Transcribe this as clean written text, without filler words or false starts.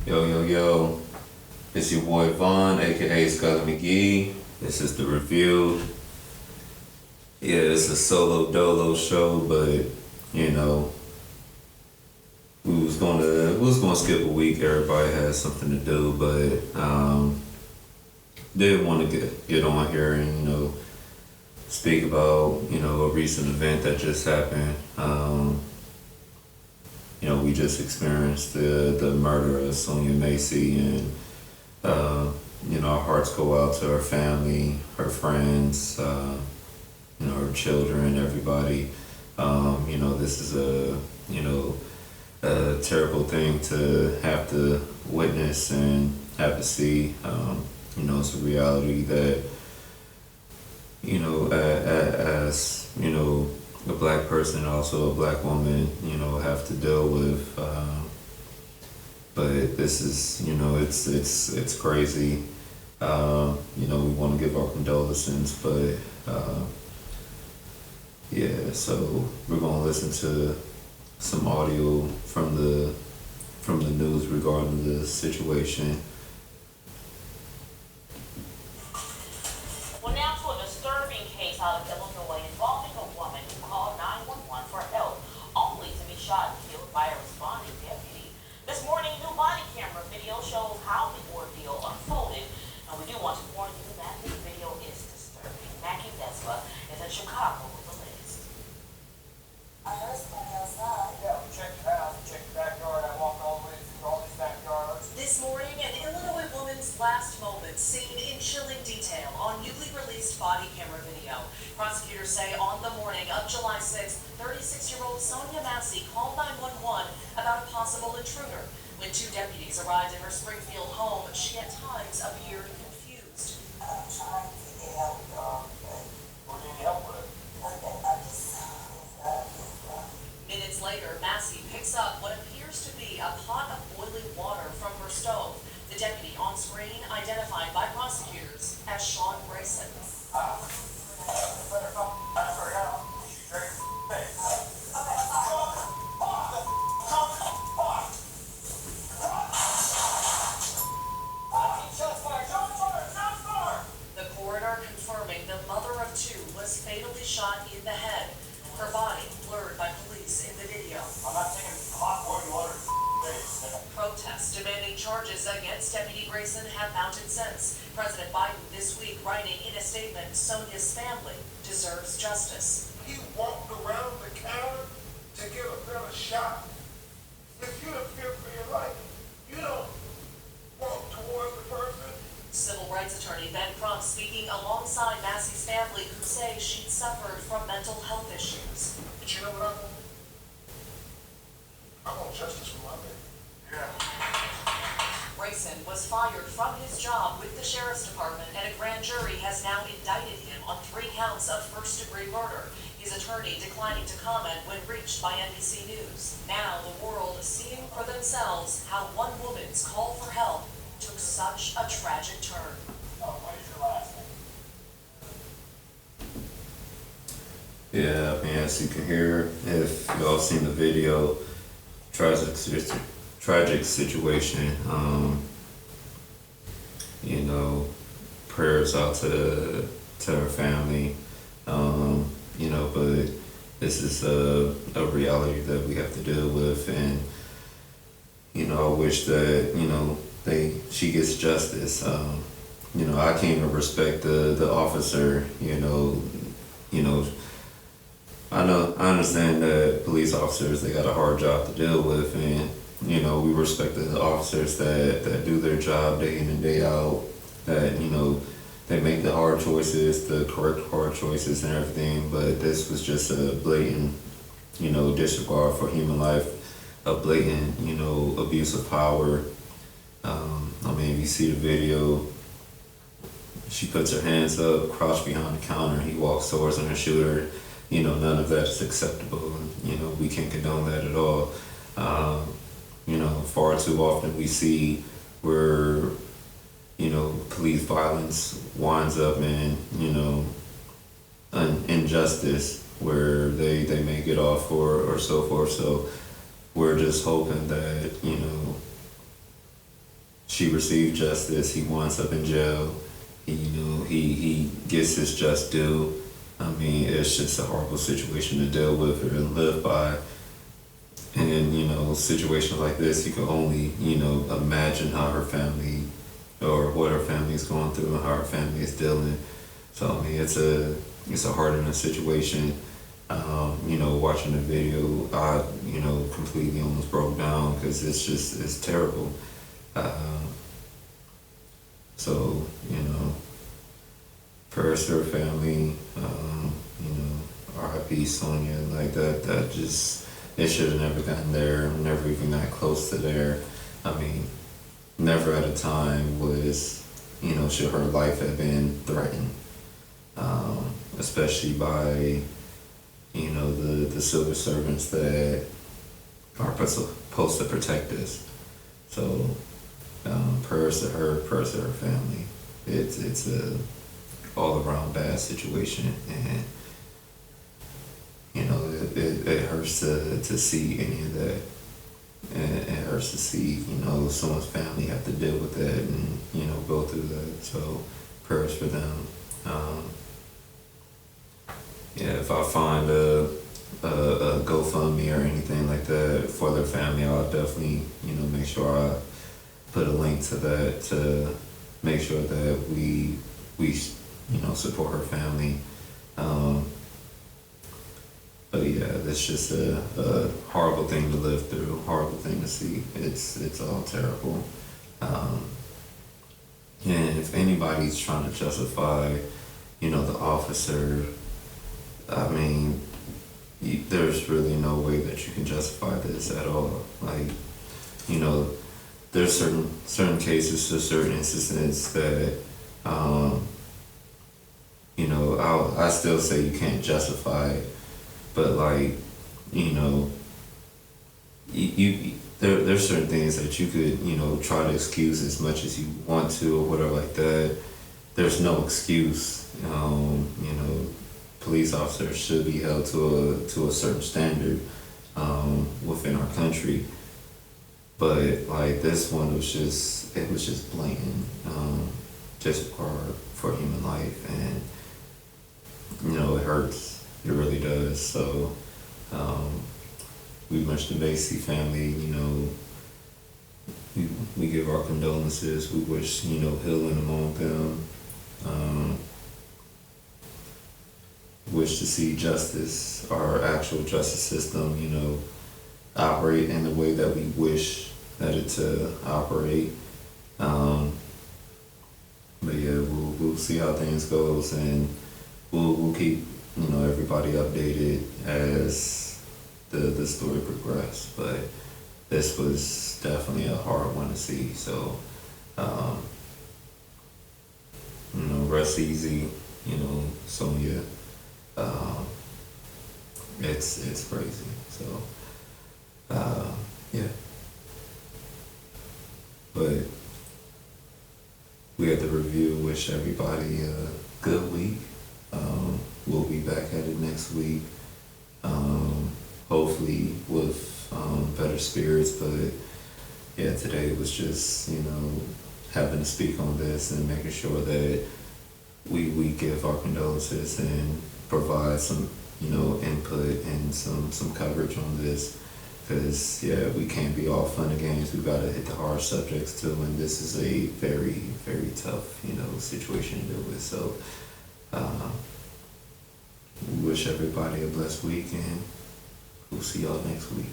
Yo, yo, yo. It's your boy Vaughn, aka Scully McGee. This is the review. Yeah, it's a solo dolo show, but you know, we was gonna skip a week. Everybody has something to do, but did want to get on here and speak about a recent event that just happened. We just experienced the murder of Sonya Massey, and our hearts go out to her family, her friends, her children, everybody. This is a terrible thing to have to witness and have to see. It's a reality that as a black person, also a black woman, have to deal with. But this is, it's crazy. We want to give our condolences, but yeah. So we're gonna listen to some audio from the news regarding the situation. Well, now to a disturbing case out of Illinois involving a woman who called 911 for help, only to be shot and killed by a responding deputy. This morning, new body camera video shows how the ordeal unfolded, and we do want to warn you that this video is disturbing. Mackie Vespa is in Chicago with the latest. I heard somebody outside. Yeah, we checked your house, we checked your backyard. I walked all the way through all these backyards. This morning, an Illinois woman's last moments seen in chilling detail on newly released body camera video. Prosecutors say on the morning of July 6th, 36-year-old Sonya Massey called 911 about a possible intruder. When two deputies arrived at her Springfield home, she at times appeared confused. I'm trying to get help, y'all. What do you need help with? Okay, I just, Minutes later, Massey picks up what appears to be a pot of boiling water from her stove. The deputy on screen identified by prosecutors as Sean Grayson. Better come back for help. She's ready for face. The coroner confirming the mother of two was fatally shot in the head. Her body blurred by police in the video. I'm not taking hot boiling water face. Protests demanding charges against Deputy Grayson have mounted since. President Biden this week writing in a statement, Sonya's family deserves justice. He walked around the counter to get a better shot. If you don't fear for your life, you don't walk towards the person. Civil rights attorney Ben Crump speaking alongside Massey's family, who say she'd suffered from mental health issues. But you know what I want? I want justice for my baby. Yeah. Grayson was fired from his job with the sheriff's department, and a grand jury has now indicted him on 3 counts of first-degree murder. His attorney declining to comment when reached by NBC News. Now the world seeing for themselves how one woman's call for help took such a tragic turn. What is your last name? Yeah, I mean, as you can hear, if y'all seen the video, tragic situation. Prayers out to her family. But this is a reality that we have to deal with, and I wish that she gets justice. I came to respect the officer. I understand that police officers, they got a hard job to deal with, and we respect the officers that do their job day in and day out, that they make the hard choices, the correct hard choices and everything. But this was just a blatant disregard for human life, a blatant abuse of power. If you see the video, she puts her hands up, crouched behind the counter, he walks towards her and shoot her. None of that is acceptable. We can't condone that at all. Far too often we see where, police violence winds up in, injustice, where they may get off or so forth. So we're just hoping that, she received justice. He winds up in jail. He gets his just due. I mean, it's just a horrible situation to deal with or to live by. And, situations like this, you can only, imagine how her family or what her family is going through and how her family is dealing. So, I mean, it's a hard enough situation. Watching the video, I, completely almost broke down because it's terrible. So, prayers to her family, RIP Sonya, like that just, it should have never gotten there, never even got close to there. I mean, never at a time was, should her life have been threatened, especially by, the civil servants that are supposed to protect us. So, prayers to her family. It's a all around bad situation, and it hurts to see any of that, and it hurts to see someone's family have to deal with that and go through that. So prayers for them. If I find a GoFundMe or anything like that for their family, I'll definitely make sure I put a link to that to make sure that we support her family. But yeah, that's just a horrible thing to live through, horrible thing to see. It's all terrible. And if anybody's trying to justify, the officer, I mean, there's really no way that you can justify this at all. Like, there's certain cases to certain instances that, I still say you can't justify it, but like, there's certain things that you could, try to excuse as much as you want to or whatever like that. There's no excuse. Police officers should be held to a certain standard within our country. But like this one was just blatant, disregard for human life, and it hurts. It really does. So we wish the Massey family, we give our condolences. We wish healing among them. Wish to see justice, our actual justice system, operate in the way that we wish that it to operate. But yeah, we'll see how things goes, and we'll keep everybody updated as the story progresses. But this was definitely a hard one to see. So rest easy, Sonya. It's crazy. So yeah. But we had the review. Wish everybody a good week. We'll be back at it next week. Hopefully with better spirits. But yeah, today was just having to speak on this and making sure that we give our condolences and provide some input and some coverage on this, because yeah, we can't be all fun and games. We gotta hit the hard subjects too, and this is a very, very tough situation to deal with. So we wish everybody a blessed week, and we'll see y'all next week.